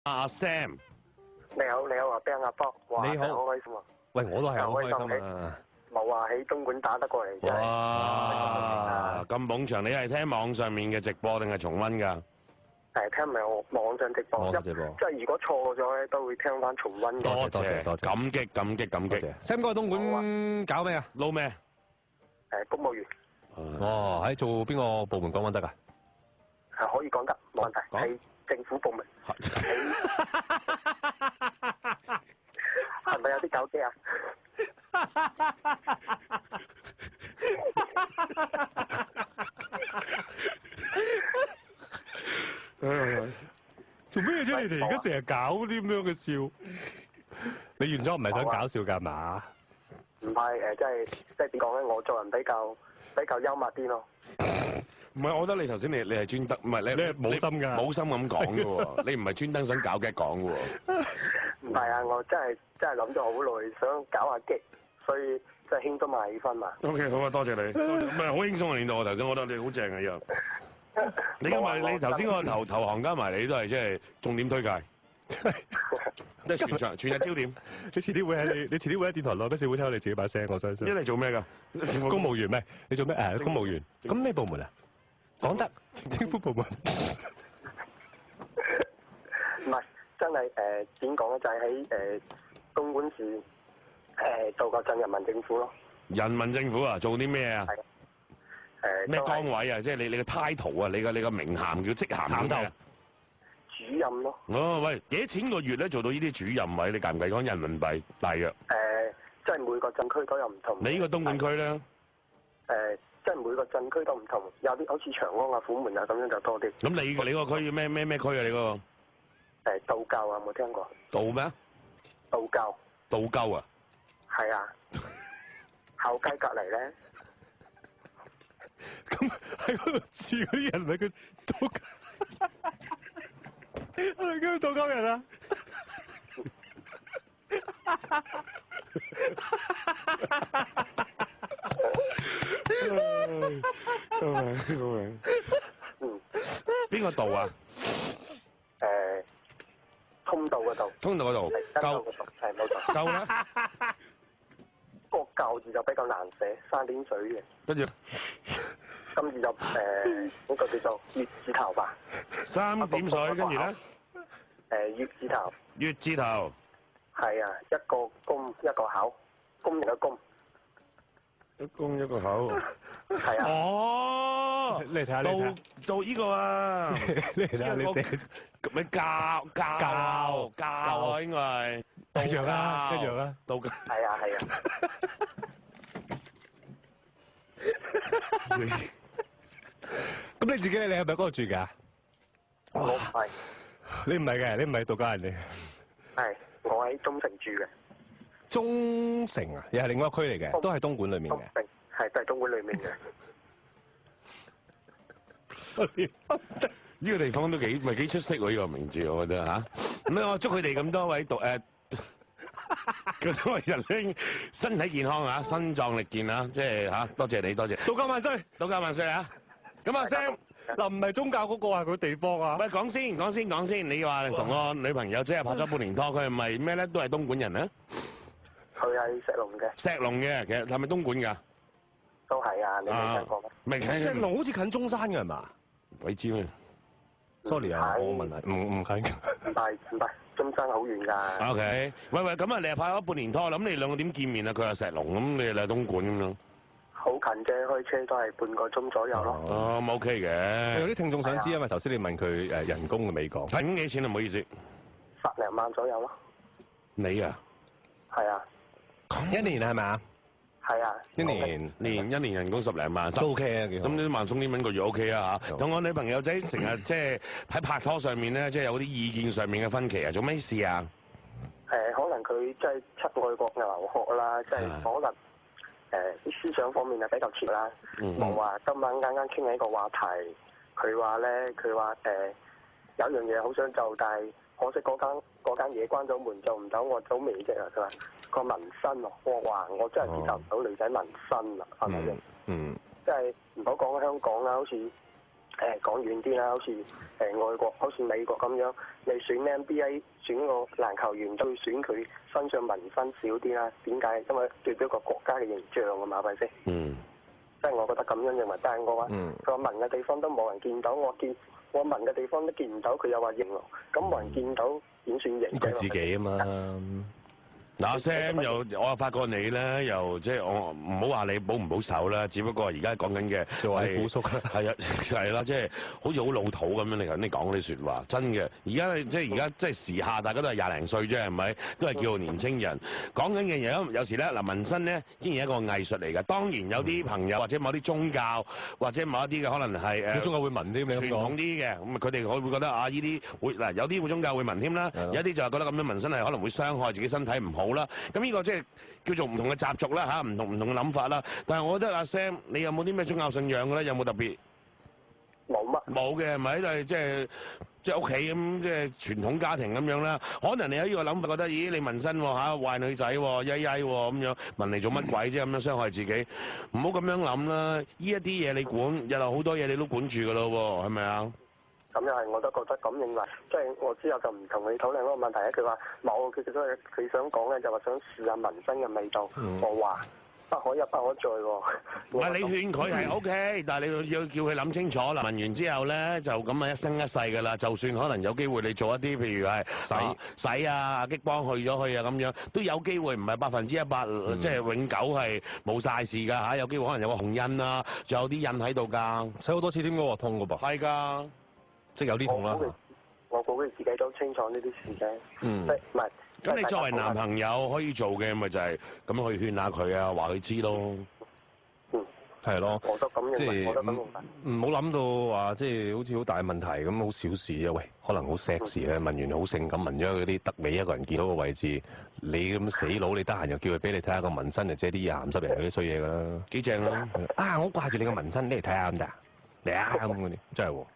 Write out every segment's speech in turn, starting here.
阿 Sam，你好，阿 Ben 阿 Bob，哇，你好好開心啊！喂，我都係好開心啊！冇話喺東莞打得過嚟，真係哇，咁捧場！你係聽網上面嘅直播定係重溫㗎？係聽唔係我網上直播，即係如果錯咗咧，都會聽翻重溫。多謝，感激。Sam 哥，東莞搞咩啊？撈咩？公務員。哦，喺做邊個部門講得㗎？係可以講得，冇問題。係政府部門。係咪有啲搞機啊？做咩啫？你哋而家成日搞啲咁樣嘅笑，你完咗唔係想搞笑㗎嘛？唔係即係點講咧？我做人比較幽默啲咯。唔係，我覺得你頭先你係專登，唔係你係冇心㗎，冇心咁講嘅喎，你唔係專登想搞嘅講嘅喎。唔係啊，我真係諗咗好耐，想搞下激，所以即係輕鬆埋氣氛嘛。OK， 好啊，多謝你。唔係好輕鬆啊，練到我頭先，我覺得你好正啊又。你今日你頭先嗰個投行加埋你都係即係重點推介，即係全日焦點。你遲啲會喺電台內，跟住會聽到你自己把聲，我相信。一嚟做咩㗎？公務員咩？你做咩？公務員。咁咩部門啊？講得政府部門。唔係，真係點講咧？就係喺東莞市做個鎮人民政府咯。人民政府啊，做啲咩啊？咩崗位啊？即係你嘅 title 啊，你嘅名銜叫職銜咩啊？主任咯。哦，喂，幾多錢個月咧做到呢啲主任位？你計唔計講人民幣大約？即係每個鎮區都有唔同。你呢個東莞區咧？即係每個鎮區都唔同，有啲好似長安啊、虎門啊咁樣就多啲。咁你個區咩區啊？你嗰個？道教啊，有冇聽過？道咩啊？道教。道鳩啊？係啊。後街隔離咧。咁喺嗰度住嗰啲人咪叫道鳩？係叫道鳩人啊？邊個道啊？通道嗰度。通道嗰度。鳩。係冇錯。鳩咧？個舊字就比較難寫，三點水嘅。跟住。今次就呢個叫做月字頭吧。三點水，跟住咧？月字頭。月字頭。係啊，一個公一個口，公一個公。一公一個口。係啊。哦。你睇下，到呢個啊。你睇下，你寫咪教啊，應該係。一樣啦，一樣啦。道教。係啊，係啊。咁你自己你係咪喺嗰度住㗎？我唔係。你唔係嘅，你唔係道家人嚟。係，我喺中城住嘅。中城啊，又係另外一個區嚟嘅，都係東莞裡面嘅。係，都係東莞裡面嘅。呢個地方都幾出色喎！呢個名字我覺得嚇。咁我祝佢哋咁多位咁多位仁兄身體健康啊，身壯力健啊！即係嚇，多謝你，多謝。道教萬歲！道教萬歲啊！咁阿 Sam 嗱，唔係宗教嗰個係佢地方啊。喂，講先，你話同個女朋友即係拍咗半年拖，佢係咪咩咧？都係東莞人啊？佢係石龍嘅。石龍嘅，其實係咪東莞㗎？都係啊，你未聽過咩？未聽。石龍好似近中山㗎係嘛？鬼知咩 ？Sorry 啊，我問題唔近。唔係，中山好遠㗎。OK，喂，咁啊，你係拍咗半年拖，咁你兩個點見面啊？佢係石龍，咁你係東莞咁樣。好近啫，開車都係半個鐘左右咯。哦，咁 OK 嘅。有啲聽眾想知，因為頭先你問佢人工嘅未講。係咁幾錢啊？唔好意思。10零萬左右咯。你啊？係啊。一年係咪啊？係啊。一年人工10零萬，都 OK 啊。咁呢啲萬鬆啲蚊個月 OK 啊嚇。同我女朋友仔成日即係喺拍拖上面咧，即係有啲意見上面嘅分歧啊，做咩事啊？可能佢即係出外國留學啦，即係可能。啲思想方面係比較似啦。我話今晚啱啱傾起一個話題，佢話有樣嘢好想做，但係可惜嗰間嘢關咗門，做唔到。我做咩啫？佢話個紋身喎，我話我真係接受唔到女仔紋身啦，係咪先？即係唔好講香港啦，好似講遠啲啦，好似外國，好似美國咁樣，你選 NBA 選個籃球員都要選佢身上紋身少啲啦。點解？因為代表個國家嘅形象啊嘛，係咪先？嗯。即係我覺得咁樣認為，但係我話佢話紋嘅地方都冇人見到，我紋嘅地方都見唔到，佢又話型喎，咁冇人見到點算型？佢自己啊嘛。嗱，Sam 我又發覺你咧，又即係我唔好話你保唔保守啦，只不過而家講緊嘅就話你古叔啦，係啊，係啦，即係好似好老土咁樣。你頭先你講嗰啲説話，真嘅。而家即係時下，大家都係廿零歲啫，係咪？都係叫做年青人。講緊嘅嘢有時咧，嗱紋身咧，依然係一個藝術嚟嘅。當然有啲朋友或者某啲宗教或者某一啲嘅可能係宗教會紋啲咁傳統啲嘅，咁佢哋會覺得啊，依啲會嗱有啲會宗教會紋添啦，有啲就係覺得咁樣紋身係可能會傷害自己身體唔好啦。咁呢個即係叫做唔同嘅習俗啦嚇，唔同嘅諗法啦。但係我覺得阿 Sam，你有冇啲咩宗教信仰嘅咧？有冇特別？冇乜。冇嘅係咪？都係即係屋企咁，即係傳統家庭咁樣啦。可能你有呢個諗法，覺得咦你紋身喎嚇，壞女仔喎，曳曳喎咁樣紋嚟做乜鬼啫？咁樣傷害自己，唔好咁樣諗啦。呢一啲嘢你管，日後好多嘢你都管住㗎咯喎，係咪啊？咁又係，我都覺得咁認為，即係我之後就唔同你討論嗰個問題咧。佢話冇，佢想講嘅就話想試下紋身嘅味道。我話不可一不可再喎。唔係你勸佢係 OK，但係你要叫佢諗清楚啦。紋完之後咧，就咁啊一生一世㗎啦。就算可能有機會你做一啲譬如係洗啊、激光去咗去啊咁樣，都有機會唔係100%，即係永久係冇晒事㗎嚇。有機會可能有個紅印啊，仲有啲印喺度㗎。洗好多次添㗎喎，痛㗎噃。係㗎。即係有啲痛啦。我估佢自己都清楚呢啲事嘅。即係唔係？咁你作為男朋友可以做嘅咪就係咁樣去勸下佢啊，話佢知咯。係咯。我都咁認為，我都咁認為。唔好諗到話即係好似好大問題咁，好小事啊！喂，可能好 sexy 咧，紋完好性感，紋咗嗰啲得你一個人見到嘅位置，你咁死佬，你得閒又叫佢俾你睇下個紋身，就即係啲鹹濕人嗰啲衰嘢㗎啦。幾正啊！我掛住你個紋身，你嚟睇下咁得？嚟啊咁嗰啲，真係喎。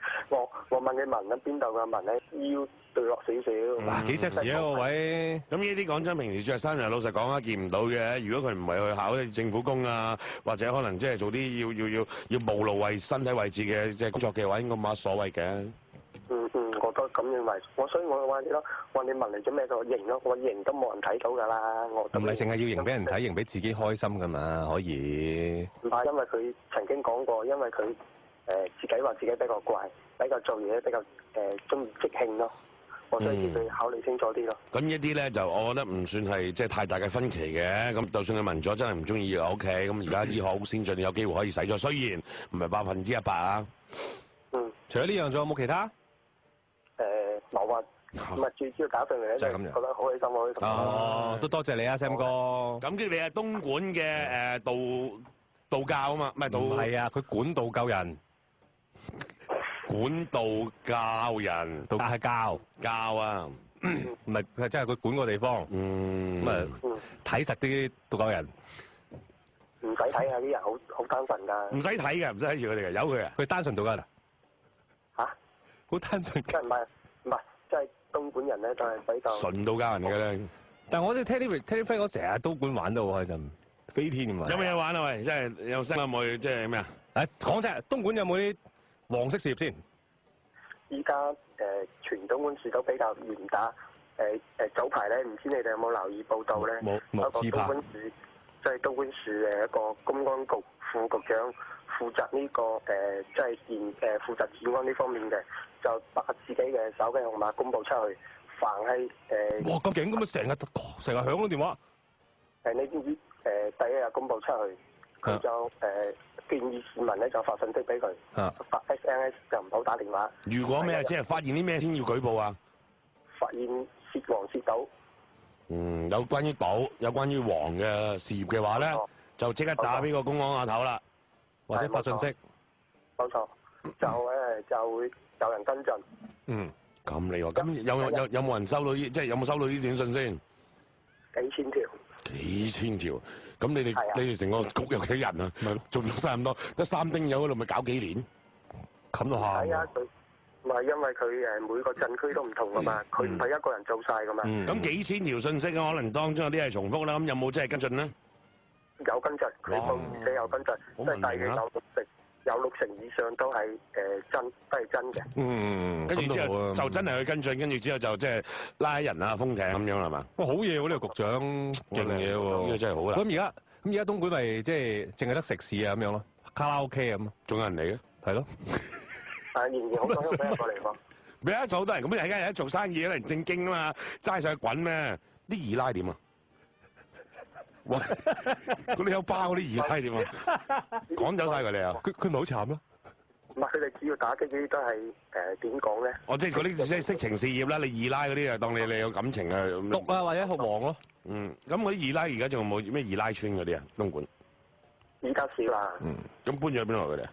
我問你紋喺邊度㗎？紋喺腰對落少少。嗱，幾 sexy 啊個位。咁呢啲講真，平時着衫又老實講啊，見唔到嘅。如果佢唔係去考政府工啊，或者可能即係做啲要暴露為身體位置嘅即係工作嘅話，應該冇乜所謂嘅。我都咁認為。所以我話你咯，話你紋嚟做咩？個型咯，我型都冇人睇到㗎啦。唔係淨係要型俾人睇，型俾自己開心㗎嘛，可以。唔係，因為佢曾經講過，因為佢自己話自己比較怪。比較做嘢比較中意即興咯，我所以叫佢考慮清楚啲咯。咁呢啲咧就我覺得唔算係即係太大嘅分歧嘅。咁就算佢紋咗真係唔中意又 OK。咁而家醫學好先進，有機會可以洗咗，雖然唔係100%啊。除咗呢樣，仲有冇其他？冇啊。唔係最主要搞上嚟咧，就係覺得好開心，好開心。哦，都多謝你啊，Sam 哥。感激你係東莞嘅道教啊嘛，唔係啊，佢管道教人。管道教人，道係教啊，唔係佢真係佢管個地方，咁啊睇實啲道教人，唔使睇下啲人好單純㗎，唔使睇嘅，唔使睇住佢哋嘅，由佢啊，佢單純道教人嚇，好單純，即係唔係，即係東莞人咧就係比較純道教人嘅咧。但係我哋聽啲 friend 講成日東莞玩到好開心，飛天咁啊！有咩嘢玩啊？喂，即係有聲可唔可以即係咩啊？講真，東莞有冇啲黃色事業先？依家全東莞市都比較嚴打，早排咧，唔知你哋有冇留意報道咧？冇一個東莞市，即係東莞市嘅一個公安局副局長負責呢個即係負責治安呢方面嘅，就把自己嘅手機號碼公佈出去，凡係哇咁勁咁啊！成日響個電話。你知唔知第一日公佈出去，佢就建議市民咧就發信息俾佢，發 SMS 就唔好打電話。如果咩即係發現啲咩先要舉報啊？發現涉黃涉賭，有關於賭、有關於黃嘅事業嘅話咧，就即刻打俾個公安下頭啦，或者發信息。冇錯，就會有人跟進。咁你喎，咁有冇人收到即係有冇收到呢短信先？幾千條。幾千條，咁你哋成個局有幾人啊？咪做咗晒咁多，得3丁友嗰度咪搞幾年？冚到喊。係啊，佢唔係因為佢每個鎮區都唔同噶嘛，佢唔係一個人做晒噶嘛。咁幾千條信息可能當中有啲係重複啦，咁有冇真係跟進咧？有跟進，佢報社有跟進，即係大嘅有目的。有60%以上都係都係真嘅。跟住之後就真係去跟進，跟住之後就即係拉人啊、封艇咁樣係嘛？哇，好嘢喎！呢個局長勁嘢喎，呢個真係好啦。咁而家東莞咪即係淨係得食肆啊咁樣咯，卡拉 OK 咁，仲有人嚟嘅？係咯。但係仍然好多香港人過嚟喎。咩啊？做好多人咁，而家人做生意有人正經啊嘛，齋上去滾咩？啲二奶點啊？喂，嗰啲有包嗰啲二奶點啊？趕走晒佢哋啊！佢咪好慘咯？唔係，佢哋主要打擊嗰啲都係點講咧？哦，即係嗰啲即係色情事業啦，你二奶嗰啲啊，當你有感情啊，毒啊或者學黃咯。咁嗰啲二奶而家仲有冇咩二奶村嗰啲啊？東莞而家少啦。咁搬咗去邊度佢哋？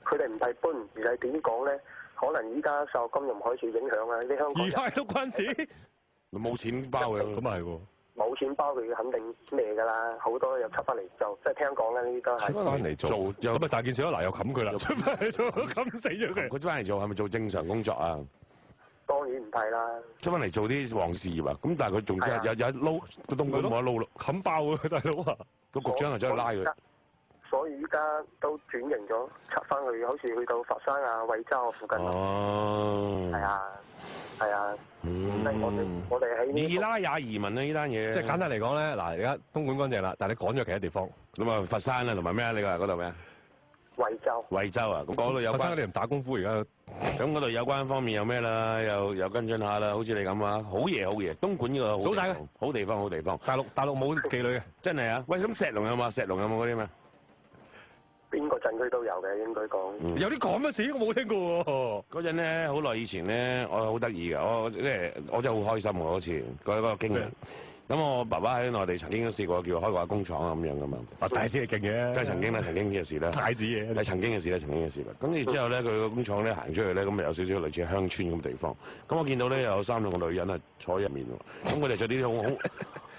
佢哋唔係搬，而係點講咧？可能依家受金融海嘯影響啊！啲香港二奶都關事，冇錢包嘅。咁啊係喎。冇錢包佢肯定咩㗎啦，好多又出翻嚟做，即係聽講咧呢啲都係出翻嚟做，咁啊大件事咯，嗱又冚佢啦，出翻嚟做冚死咗佢。佢出翻嚟做係咪做正常工作啊？當然唔係啦。出翻嚟做啲黃事業啊？咁但係佢仲有撈，個東莞冇得撈咯，冚爆啊大佬啊！個局長就走去拉佢。所以依家都轉型咗，出翻去，好似去到佛山啊、惠州附近。哦。係啊，係啊。我哋喺二奶也移民啊！呢單嘢。即係簡單嚟講咧，嗱而家東莞乾淨啦，但係你趕咗其他地方。咁啊，佛山啊，同埋咩啊？你話嗰度咩啊？惠州。惠州啊，咁嗰度有關。佛山嗰啲人打功夫而家。咁嗰度有關方面有咩啦？又跟進下啦，好似你咁啊，好嘢好嘢，東莞呢個數晒佢，好地方好地方。大陸冇妓女嘅，真係啊！喂，咁石龍有冇？石龍有冇嗰啲咩？邊個鎮區都有嘅，應該講。有啲咁嘅事我冇聽過喎。嗰陣咧，好耐以前咧，我好得意嘅，我真係好開心喎嗰次嗰個經歷。咁我爸爸喺內地曾經都試過叫開個工廠啊咁樣噶嘛。太子係勁嘅。即係曾經嘅事啦。太子嘢。係曾經嘅事啦，曾經嘅事啦。咁然之後咧，佢個工廠咧行出去咧，咁咪有少少類似鄉村咁嘅地方。咁我見到咧有3、2個女人啊坐喺入面喎。咁佢哋着啲好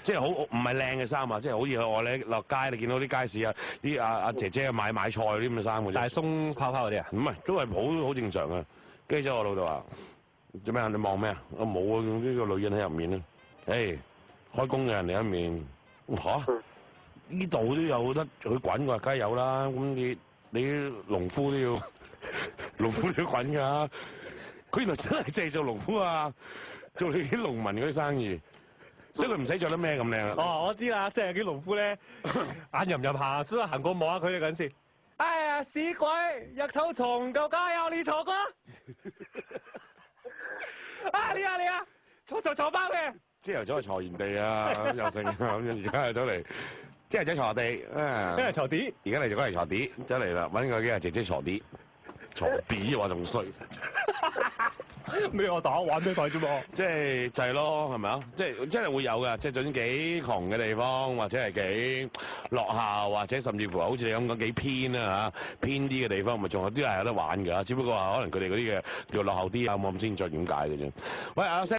即係好唔係靚嘅衫啊！即係好似我咧落街，你見到啲街市啊，啲阿姐姐買菜嗰啲咁嘅衫嘅啫。大鬆泡泡嗰啲啊？唔係，都係好正常嘅。跟住之後我老豆話：做咩啊？你望咩啊？我冇啊！呢個女人喺入面咧。誒，開工嘅人嚟入面嚇？呢度都有得佢滾㗎，梗係有啦。咁你農夫都要滾㗎。佢原來真係淨係做農夫啊，做你啲農民嗰啲生意。所以佢唔使着得咩咁靚啊！哦，我知啦，即係啲農夫咧，眼淫入下，所以行過望下佢哋嗰陣時，哎呀死鬼，日頭床夠加油，你坐過？啊你啊，坐包嘅。朝頭早係坐原地啊，又成咁樣，而家係走嚟，朝頭早坐地啊，今日坐地，而家嚟就講嚟坐地，走嚟啦，揾個幾日姐姐坐地，坐地話仲衰。咩我打玩咩台啫嘛？即係咯，係咪啊？即係真係會有㗎，即係就算幾窮嘅地方，或者係幾落後，或者甚至乎好似你咁講幾偏啦嚇，偏啲嘅地方，咪仲有啲係有得玩㗎。只不過話可能佢哋嗰啲嘅叫落後啲啊，冇咁先進點解嘅啫。喂，阿